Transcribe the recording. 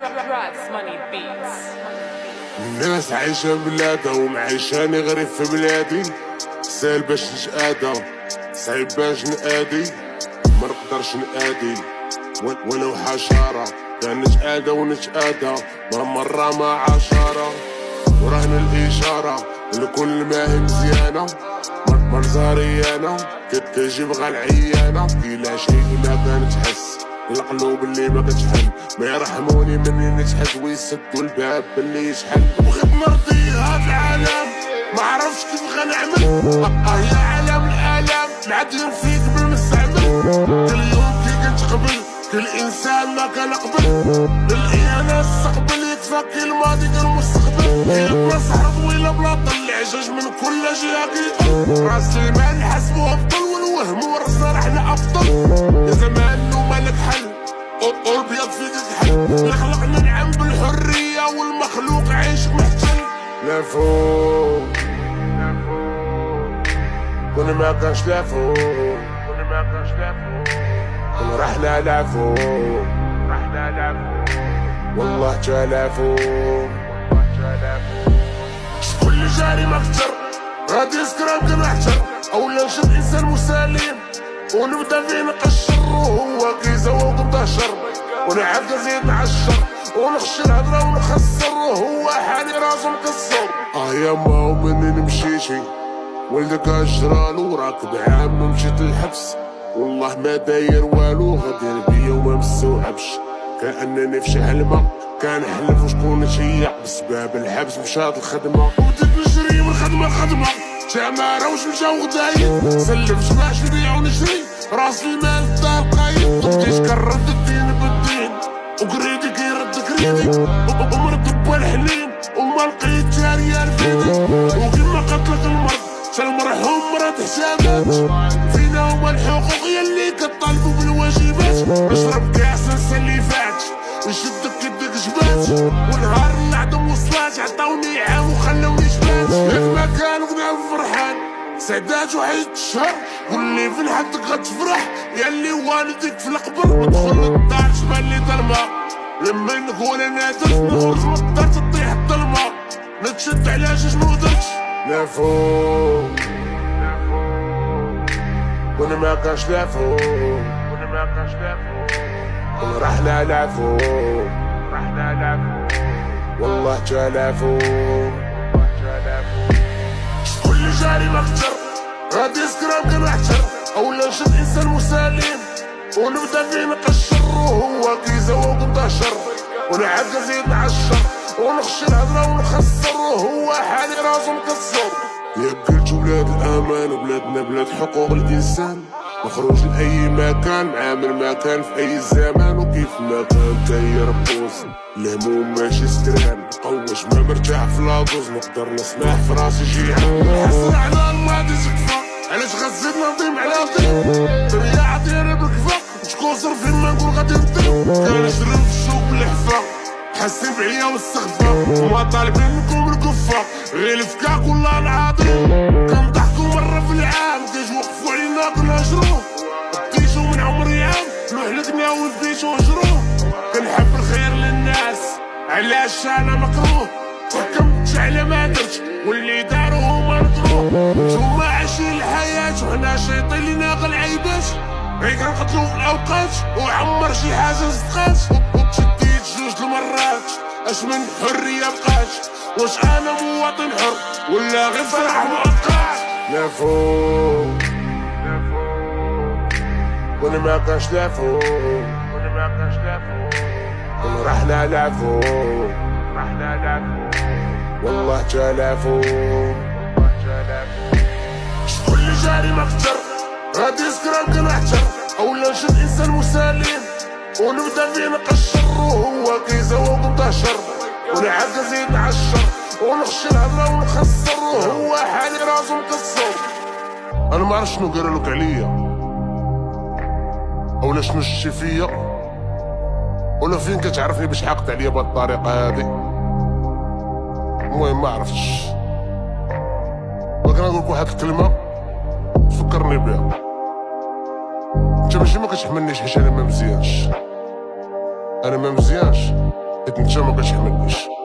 Rats Money Beats. الناس عايشة ببلادها ومعيشاني غريب في بلادي. سهل باش نتآدى، صعيب باش نآدي، ما نقدرش نآدي ولو حشرة. كان نتآدى ونتآدى مرة مع عشرة، وراهن الإشارة لكل ما هي مزيانة. مرزاري أنا كتجيب غا العيانة، كلا شيء ما كانت تحس القلوب اللي ما كتحن، ما يرحموني مني نتحس ويسدوا الباب اللي يشحن. بغيت نرضي هاد العالم ما عرفتش كيف غنعمل. يا عالم الآلام معدين فيك بالمستعمل. كل يوم كي كنت قبل كل إنسان ما كان قبل، للإهانة استقبل يتفكي الماضي كالمستقبل. كيبقى صحر طويلة بلا طل عجاج من كل جهة كيطل. راس المال نحسبو أفضل والوهم ورثنا رحنا أفضل. يا زمان ومالك حل والبيض فيك كحل، خلقنا نعم بالحرية والمخلوق عيش محتل. لا فوق كنا ما كانش لا فوق، كنا رحنا لا فوق، والله جا فوق. شكون اللي جاري مكتر غادي يسكران كنحتر، اولا نشد انسان مسالم ونبدا فيه نقشر. وهو كيزوق مدهشر ونعاد زيد نعشر ونخشي الهضره ونخسر، وهو حالي راسو مكسر. ياما ومني نمشيشي ولدك اجرالو، راكب عام مشيت للحبس والله ما داير والو. غدير بيا وما مستوعبش كأنني في شهلمة، كان حلف وشكون تشيع بسباب الحبس مشات الخدمة. وبديت نجري من خدمة لخدمة، تمارة وش مشاو غدايد، سلف جماعش نبيع ونشري راس المال دار قايد. بديت كررت الدين بالدين وقريدي كيرد كريدي، ومرد بالحليم وما لقيت جارية رفيدي. وكما قتلك المرض فالمرحوم مرض حسابات، فينا هما الحقوق يلي كطالبوا بالواجبات. نشرب كاس ننسى اللي فات ونشدك يدك جبات، ونهار نعدم وصلات عطاوني عام وخلوني جبات. ياك ما كان غنى فرحان سعدات وحيد الشهر، واللي في لحدك غتفرح يلي والدك في القبر. ندخل للدار شمال لي ظلمة لما نقول انا درت، نخرج من الدار تطيح الظلمة، نتشد على جوج مودرتش. لا فوق كنا ما كانش لا فوق، كنا رحنا لا فوق، والله جا لا فوق. شكون اللي جاري مكتر غادي يسكران كنحتر، اولا نشد انسان مسالم ونبدا فيه نقشر. وهو كيزوق مدهشر ونعاد زيد نعشر ونخشي الهضره ونخسر، وهو حالي راسو مكسر. يا قلت ولاد الامان وبلادنا بلاد حقوق الانسان، نخرج لاي مكان نعامل مكان في اي زمان، وكيف ما كان داير بوز الهموم ماشي ستران. قوش ما مرتاح في لاطوز نقدر نسمح في راسي جيعان. نحسن على الماضي زكفة علاش غزيتنا نضيم على ضيم، دنيا عطيري بالكفا تكوسر فين ما نقول غادي نضيم. كنجرب في السوق بالحفا حاسين بعيا واستخفى، وما طالبين منكم الكفة غير الفكاك ولا العاطي. كنضحكو مرة في العام كيش وقفوا علينا كنهجروه، بديتو من عمري عام نحلقنا وديتو هجروه. كنحب الخير للناس علاش انا مكروه، وحكمت على ما درت واللي دارو هما ندروه. نتوما عايشين الحياة وحنا شايطين لينا غا العيبات، غير كنقتلو في الاوقات وعمر شي حاجة صدقات. شديت جوج المرات اش من حرية بقات، واش انا مواطن حر ولا غير فرح مؤقت. لا فوق كنا ما كانش لا فوق، كنا رحنا لا فوق، والله جا لا فوق. شكون اللي جاري مكتر غادي يسكران كنحتر، اولا نشد انسان مسالم ونبدا فيه نقشر. وهو كيزوق مدهشر ونعاد زيد نعشر ونخشي الهضره ونخسر، وهو حالي راسو مكسر. انا ما عرفت شنو قالولك عليا اولا شنو شتي فيا، ولا فين كتعرفني باش حقت عليا بهاد الطريقه هادي. المهم ما عرفتش، ولكن نقولك واحد الكلمه تفكرني بها. انت ماشي ما كتحملنيش حيت انا ما مزيانش، انا ما مزيانش انت ما كتحملنيش.